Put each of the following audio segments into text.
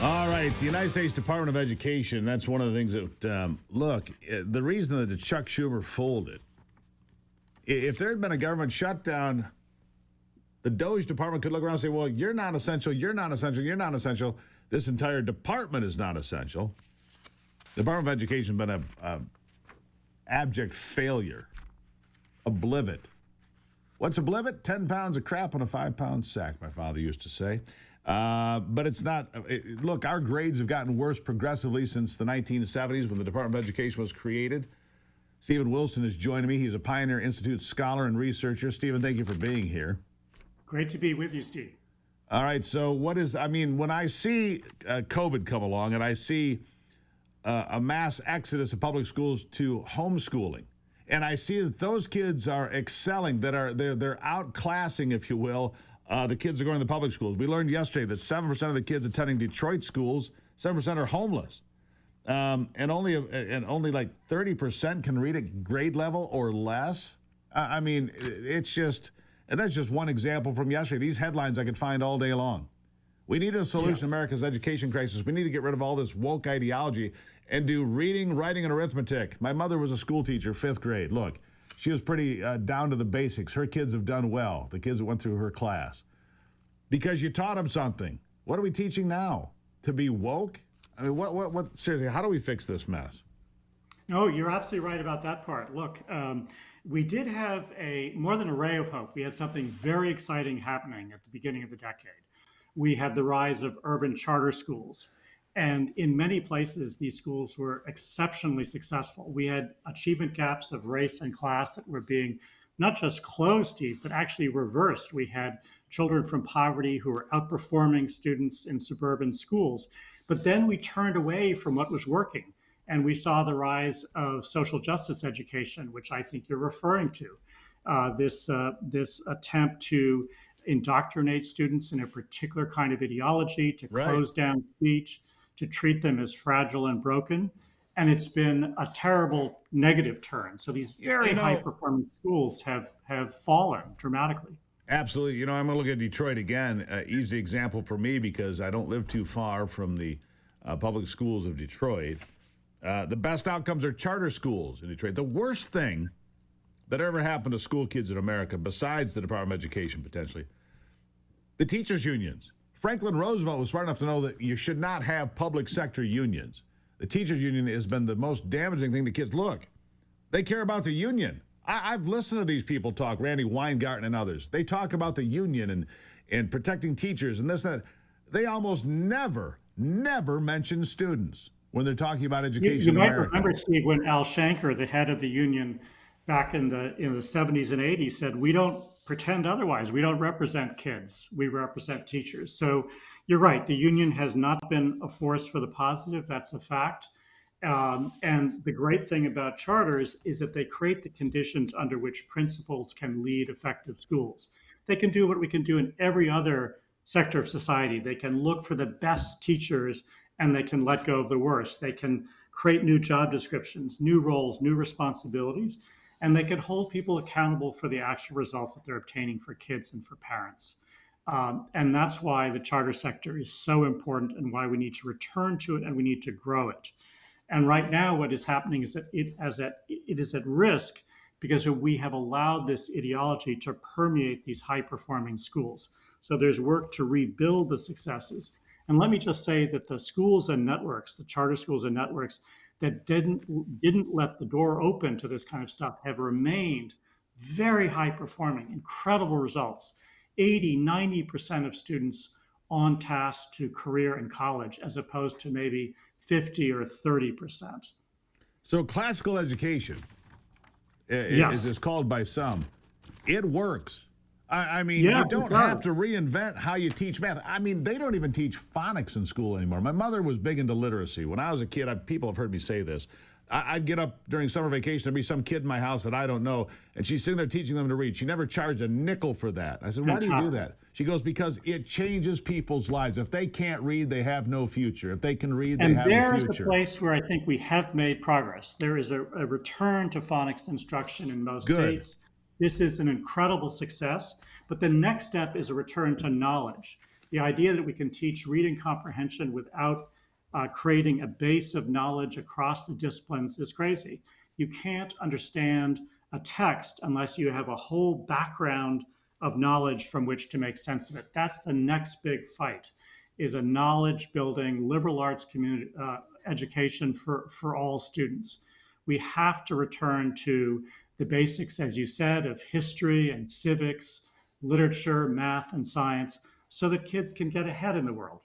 All right, the United States Department of Education, that's one of the things that, look, the reason that Chuck Schumer folded, if there had been a government shutdown, the Doge department could look around and say, well, you're not essential, you're not essential, you're not essential. This entire department is not essential. The Department of Education has been a abject failure. Oblivion. What's oblivion? 10 pounds of crap on a 5-pound sack, my father used to say. But it's not. Look, our grades have gotten worse progressively since the 1970s when the Department of Education was created. Stephen Wilson is joining me. He's a Pioneer Institute scholar and researcher. Stephen, thank you for being here. Great to be with you, Steve. All right, so when I see COVID come along and I see a mass exodus of public schools to homeschooling, and I see that those kids are excelling, they're outclassing, if you will, the kids are going to the public schools. We learned yesterday that 7% of the kids attending Detroit schools, 7% are homeless. And only like 30% can read at grade level or less. It's just, and that's just one example from yesterday. These headlines I could find all day long. We need a solution to America's education crisis. We need to get rid of all this woke ideology and do reading, writing, and arithmetic. My mother was a school teacher, 5th grade. Look, she was pretty down to the basics. Her kids have done well, the kids that went through her class. Because you taught them something. What are we teaching now? To be woke? I mean, what seriously, how do we fix this mess? No, you're absolutely right about that part. Look, we did have more than a ray of hope. We had something very exciting happening at the beginning of the decade. We had the rise of urban charter schools. And in many places, these schools were exceptionally successful. We had achievement gaps of race and class that were being not just closed, Steve, but actually reversed. We had children from poverty who were outperforming students in suburban schools. But then we turned away from what was working, and we saw the rise of social justice education, which I think you're referring to. This attempt to indoctrinate students in a particular kind of ideology, to close down speech, to treat them as fragile and broken. And it's been a terrible negative turn. So these very high-performing schools have fallen dramatically. Absolutely. I'm going to look at Detroit again. Easy example for me because I don't live too far from the public schools of Detroit. The best outcomes are charter schools in Detroit. The worst thing that ever happened to school kids in America, besides the Department of Education potentially, the teachers' unions. Franklin Roosevelt was smart enough to know that you should not have public sector unions. The teachers' union has been the most damaging thing to kids. Look, they care about the union. I've listened to these people talk, Randy Weingarten and others. They talk about the union and protecting teachers and this and that. They almost never mention students when they're talking about education in America. You might remember, Steve, when Al Shanker, the head of the union back in the 70s and 80s, said, we don't pretend otherwise. We don't represent kids. We represent teachers. So you're right. The union has not been a force for the positive. That's a fact. And the great thing about charters is that they create the conditions under which principals can lead effective schools. They can do what we can do in every other sector of society. They can look for the best teachers and they can let go of the worst. They can create new job descriptions, new roles, new responsibilities, and they can hold people accountable for the actual results that they're obtaining for kids and for parents. And that's why the charter sector is so important and why we need to return to it and we need to grow it. And right now, what is happening is that it is at risk because we have allowed this ideology to permeate these high-performing schools. So there's work to rebuild the successes. And let me just say that the schools and networks, the charter schools and networks that didn't let the door open to this kind of stuff have remained very high-performing, incredible results. 80, 90% of students on task to career in college, as opposed to maybe 50 or 30%. So classical education, yes, as it's called by some, it works. You don't have to reinvent how you teach math. They don't even teach phonics in school anymore. My mother was big into literacy. When I was a kid, people have heard me say this. I'd get up during summer vacation, there'd be some kid in my house that I don't know, and she's sitting there teaching them to read. She never charged a nickel for that. I said, why do you do that? She goes, because it changes people's lives. If they can't read, they have no future. If they can read, they have a future. And there's a place where I think we have made progress. There is a return to phonics instruction in most states. This is an incredible success, but the next step is a return to knowledge. The idea that we can teach reading comprehension without creating a base of knowledge across the disciplines is crazy. You can't understand a text unless you have a whole background of knowledge from which to make sense of it. That's the next big fight, is a knowledge building liberal arts community education for all students. We have to return to the basics, as you said, of history and civics, literature, math, and science, so that kids can get ahead in the world.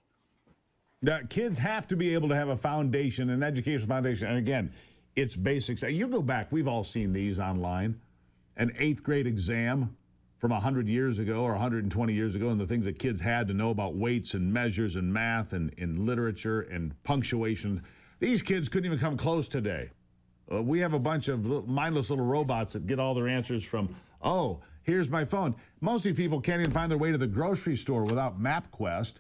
Now, kids have to be able to have a foundation, an educational foundation. And again, it's basics. You go back, we've all seen these online. An 8th grade exam from 100 years ago or 120 years ago, and the things that kids had to know about weights and measures and math and in literature and punctuation. These kids couldn't even come close today. We have a bunch of mindless little robots that get all their answers from, oh, here's my phone. Most of these people can't even find their way to the grocery store without MapQuest.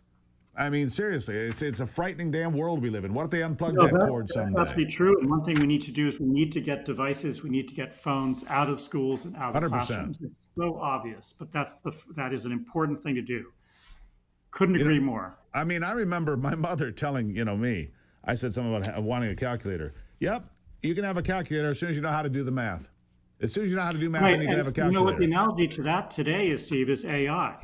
I mean, seriously, it's a frightening damn world we live in. What if they unplug that cord someday? That's be true. And one thing we need to do is we need to get devices, we need to get phones out of schools and out of 100%. classrooms. It's so obvious, but that is an important thing to do. Couldn't agree more. I mean, I remember my mother telling, me, I said something about wanting a calculator. Yep, you can have a calculator as soon as you know how to do the math. As soon as you know how to do math, then you can have a calculator. You know what the analogy to that today is, Steve, is AI.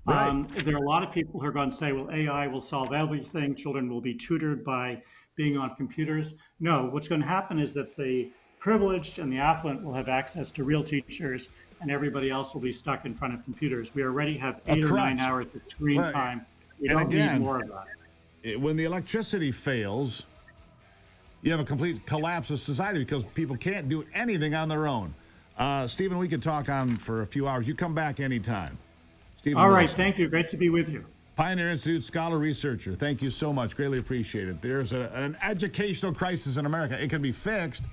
Right. There are a lot of people who are going to say, well, AI will solve everything. Children will be tutored by being on computers. No, what's going to happen is that the privileged and the affluent will have access to real teachers, and everybody else will be stuck in front of computers. We already have 8 or 9 hours of screen time. We don't need more of that. When the electricity fails, you have a complete collapse of society because people can't do anything on their own. Stephen, we could talk on for a few hours. You come back anytime. Stephen All right, Wilson. thank you. Great to be with you. Pioneer Institute scholar researcher. Thank you so much. Greatly appreciate it. There's an educational crisis in America. It can be fixed.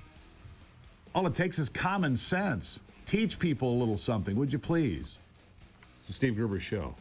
All it takes is common sense. Teach people a little something, would you please? It's the Steve Gruber Show.